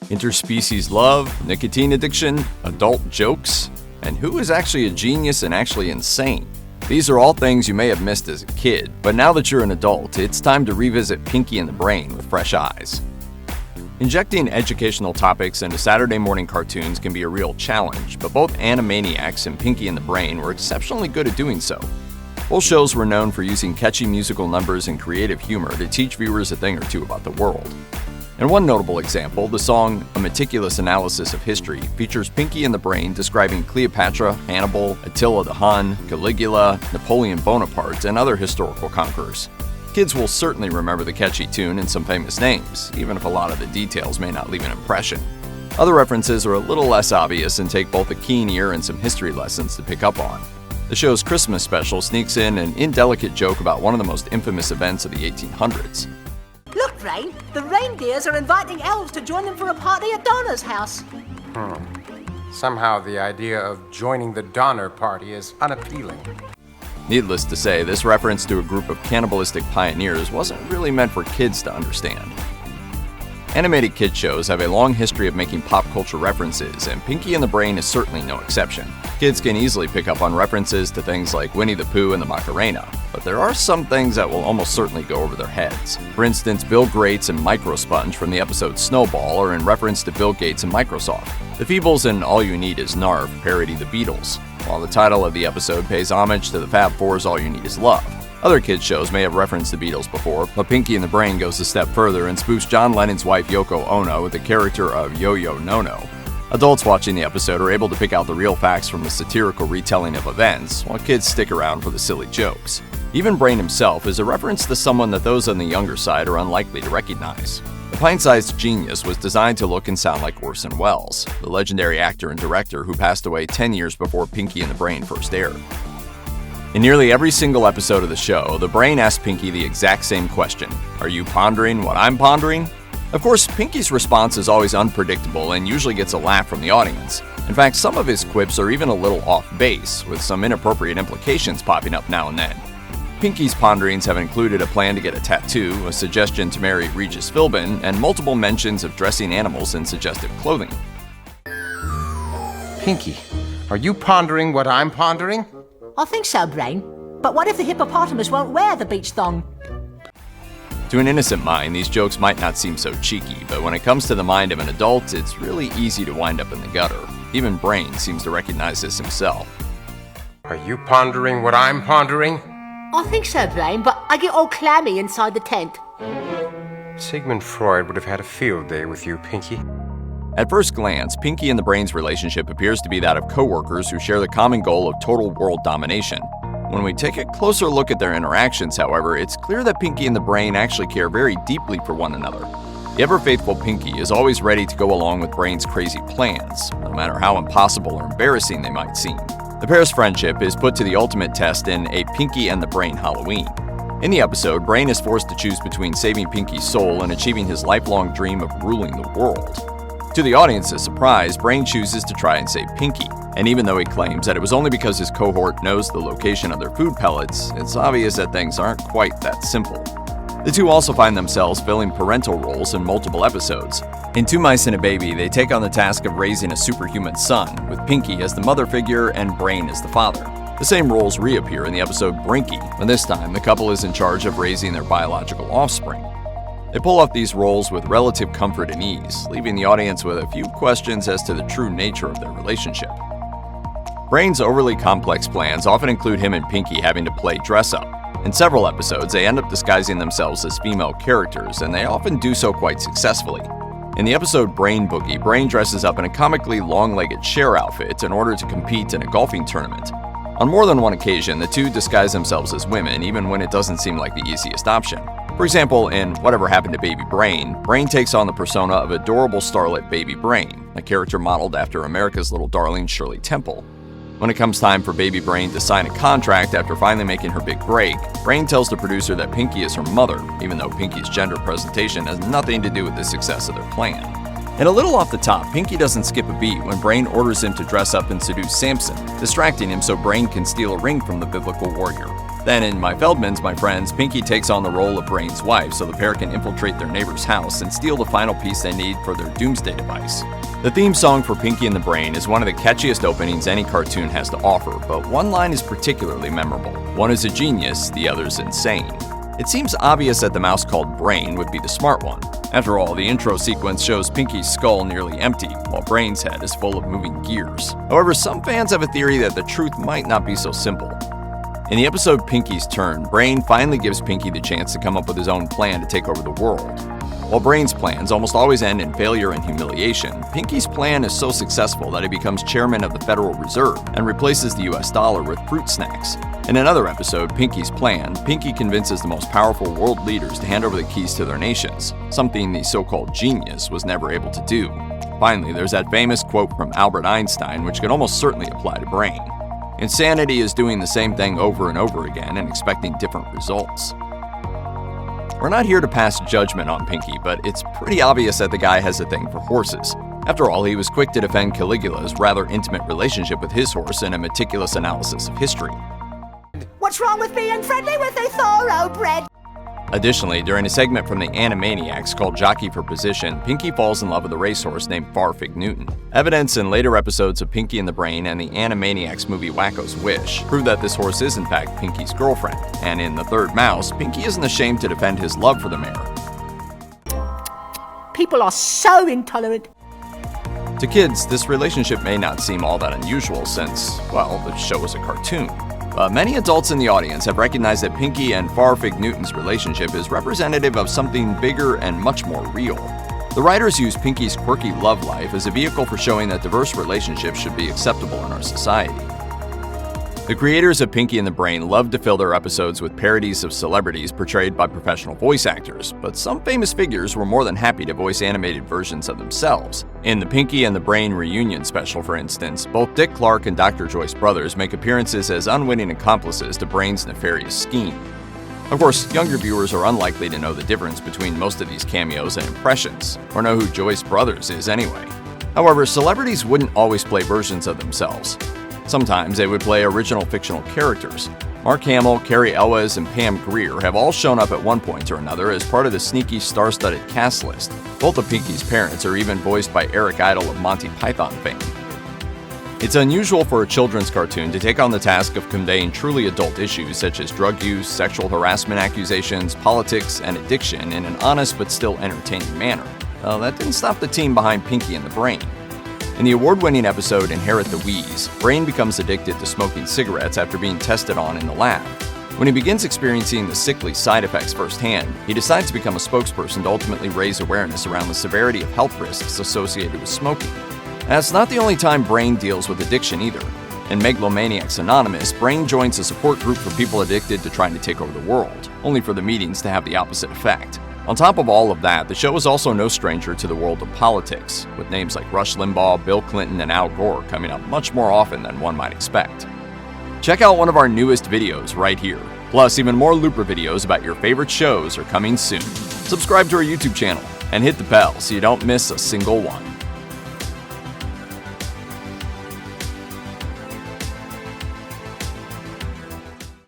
interspecies love, nicotine addiction, adult jokes, and who is actually a genius and actually insane? These are all things you may have missed as a kid, but now that you're an adult, it's time to revisit Pinky and the Brain with fresh eyes. Injecting educational topics into Saturday morning cartoons can be a real challenge, but both Animaniacs and Pinky and the Brain were exceptionally good at doing so. Both shows were known for using catchy musical numbers and creative humor to teach viewers a thing or two about the world. In one notable example, the song A Meticulous Analysis of History features Pinky and the Brain describing Cleopatra, Hannibal, Attila the Hun, Caligula, Napoleon Bonaparte, and other historical conquerors. Kids will certainly remember the catchy tune and some famous names, even if a lot of the details may not leave an impression. Other references are a little less obvious and take both a keen ear and some history lessons to pick up on. The show's Christmas special sneaks in an indelicate joke about one of the most infamous events of the 1800s. Look, Brain, the reindeers are inviting elves to join them for a party at Donner's house. Somehow the idea of joining the Donner Party is unappealing. Needless to say, this reference to a group of cannibalistic pioneers wasn't really meant for kids to understand. Animated kid shows have a long history of making pop culture references, and Pinky and the Brain is certainly no exception. Kids can easily pick up on references to things like Winnie the Pooh and the Macarena, but there are some things that will almost certainly go over their heads. For instance, Bill Gates and Microsponge from the episode Snowball are in reference to Bill Gates and Microsoft. The Feebles and All You Need Is Narf parody the Beatles, while the title of the episode pays homage to the Fab Four's All You Need Is Love. Other kids' shows may have referenced the Beatles before, but Pinky and the Brain goes a step further and spoofs John Lennon's wife Yoko Ono with the character of Yo-Yo No-No. Adults watching the episode are able to pick out the real facts from the satirical retelling of events, while kids stick around for the silly jokes. Even Brain himself is a reference to someone that those on the younger side are unlikely to recognize. The pint-sized genius was designed to look and sound like Orson Welles, the legendary actor and director who passed away 10 years before Pinky and the Brain first aired. In nearly every single episode of the show, the Brain asks Pinky the exact same question: "Are you pondering what I'm pondering?" Of course, Pinky's response is always unpredictable and usually gets a laugh from the audience. In fact, some of his quips are even a little off base, with some inappropriate implications popping up now and then. Pinky's ponderings have included a plan to get a tattoo, a suggestion to marry Regis Philbin, and multiple mentions of dressing animals in suggestive clothing. Pinky, are you pondering what I'm pondering? I think so, Brain. But what if the hippopotamus won't wear the beach thong? To an innocent mind, these jokes might not seem so cheeky, but when it comes to the mind of an adult, it's really easy to wind up in the gutter. Even Brain seems to recognize this himself. Are you pondering what I'm pondering? I think so, Brain, but I get all clammy inside the tent. Sigmund Freud would have had a field day with you, Pinky. At first glance, Pinky and the Brain's relationship appears to be that of coworkers who share the common goal of total world domination. When we take a closer look at their interactions, however, it's clear that Pinky and the Brain actually care very deeply for one another. The ever-faithful Pinky is always ready to go along with Brain's crazy plans, no matter how impossible or embarrassing they might seem. The pair's friendship is put to the ultimate test in A Pinky and the Brain Halloween. In the episode, Brain is forced to choose between saving Pinky's soul and achieving his lifelong dream of ruling the world. To the audience's surprise, Brain chooses to try and save Pinky, and even though he claims that it was only because his cohort knows the location of their food pellets, it's obvious that things aren't quite that simple. The two also find themselves filling parental roles in multiple episodes. In Two Mice and a Baby, they take on the task of raising a superhuman son, with Pinky as the mother figure and Brain as the father. The same roles reappear in the episode Brinky, and this time the couple is in charge of raising their biological offspring. They pull off these roles with relative comfort and ease, leaving the audience with a few questions as to the true nature of their relationship. Brain's overly complex plans often include him and Pinky having to play dress-up. In several episodes, they end up disguising themselves as female characters, and they often do so quite successfully. In the episode Brain Boogie, Brain dresses up in a comically long-legged Cher outfit in order to compete in a golfing tournament. On more than one occasion, the two disguise themselves as women, even when it doesn't seem like the easiest option. For example, in Whatever Happened to Baby Brain, Brain takes on the persona of adorable starlet Baby Brain, a character modeled after America's Little Darling Shirley Temple. When it comes time for Baby Brain to sign a contract after finally making her big break, Brain tells the producer that Pinky is her mother, even though Pinky's gender presentation has nothing to do with the success of their plan. And a little off the top, Pinky doesn't skip a beat when Brain orders him to dress up and seduce Samson, distracting him so Brain can steal a ring from the biblical warrior. Then in My Feldmans, My Friends, Pinky takes on the role of Brain's wife so the pair can infiltrate their neighbor's house and steal the final piece they need for their doomsday device. The theme song for Pinky and the Brain is one of the catchiest openings any cartoon has to offer, but one line is particularly memorable. One is a genius, the other's insane. It seems obvious that the mouse called Brain would be the smart one. After all, the intro sequence shows Pinky's skull nearly empty, while Brain's head is full of moving gears. However, some fans have a theory that the truth might not be so simple. In the episode Pinky's Turn, Brain finally gives Pinky the chance to come up with his own plan to take over the world. While Brain's plans almost always end in failure and humiliation, Pinky's plan is so successful that he becomes chairman of the Federal Reserve and replaces the US dollar with fruit snacks. In another episode, Pinky's Plan, Pinky convinces the most powerful world leaders to hand over the keys to their nations, something the so-called genius was never able to do. Finally, there's that famous quote from Albert Einstein, which can almost certainly apply to Brain. Insanity is doing the same thing over and over again and expecting different results. We're not here to pass judgment on Pinky, but it's pretty obvious that the guy has a thing for horses. After all, he was quick to defend Caligula's rather intimate relationship with his horse in a meticulous analysis of history. What's wrong with being friendly with a thoroughbred? Additionally, during a segment from the Animaniacs called Jockey for Position, Pinky falls in love with a racehorse named Farfig Newton. Evidence in later episodes of Pinky and the Brain and the Animaniacs movie Wacko's Wish prove that this horse is in fact Pinky's girlfriend, and in The Third Mouse, Pinky isn't ashamed to defend his love for the mare. People are so intolerant. To kids, this relationship may not seem all that unusual since, well, the show is a cartoon. But many adults in the audience have recognized that Pinky and Farfig Newton's relationship is representative of something bigger and much more real. The writers use Pinky's quirky love life as a vehicle for showing that diverse relationships should be acceptable in our society. The creators of Pinky and the Brain love to fill their episodes with parodies of celebrities portrayed by professional voice actors, but some famous figures were more than happy to voice animated versions of themselves. In the Pinky and the Brain reunion special, for instance, both Dick Clark and Dr. Joyce Brothers make appearances as unwitting accomplices to Brain's nefarious scheme. Of course, younger viewers are unlikely to know the difference between most of these cameos and impressions, or know who Joyce Brothers is anyway. However, celebrities wouldn't always play versions of themselves. Sometimes they would play original fictional characters. Mark Hamill, Carrie Elwes, and Pam Grier have all shown up at one point or another as part of the sneaky star-studded cast list. Both of Pinky's parents are even voiced by Eric Idle of Monty Python fame. It's unusual for a children's cartoon to take on the task of conveying truly adult issues such as drug use, sexual harassment accusations, politics, and addiction in an honest but still entertaining manner. Well, that didn't stop the team behind Pinky and the Brain. In the award-winning episode Inherit the Wheeze, Brain becomes addicted to smoking cigarettes after being tested on in the lab. When he begins experiencing the sickly side effects firsthand, he decides to become a spokesperson to ultimately raise awareness around the severity of health risks associated with smoking. That's not the only time Brain deals with addiction either. In Megalomaniacs Anonymous, Brain joins a support group for people addicted to trying to take over the world, only for the meetings to have the opposite effect. On top of all of that, the show is also no stranger to the world of politics, with names like Rush Limbaugh, Bill Clinton, and Al Gore coming up much more often than one might expect. Check out one of our newest videos right here. Plus, even more Looper videos about your favorite shows are coming soon. Subscribe to our YouTube channel and hit the bell so you don't miss a single one.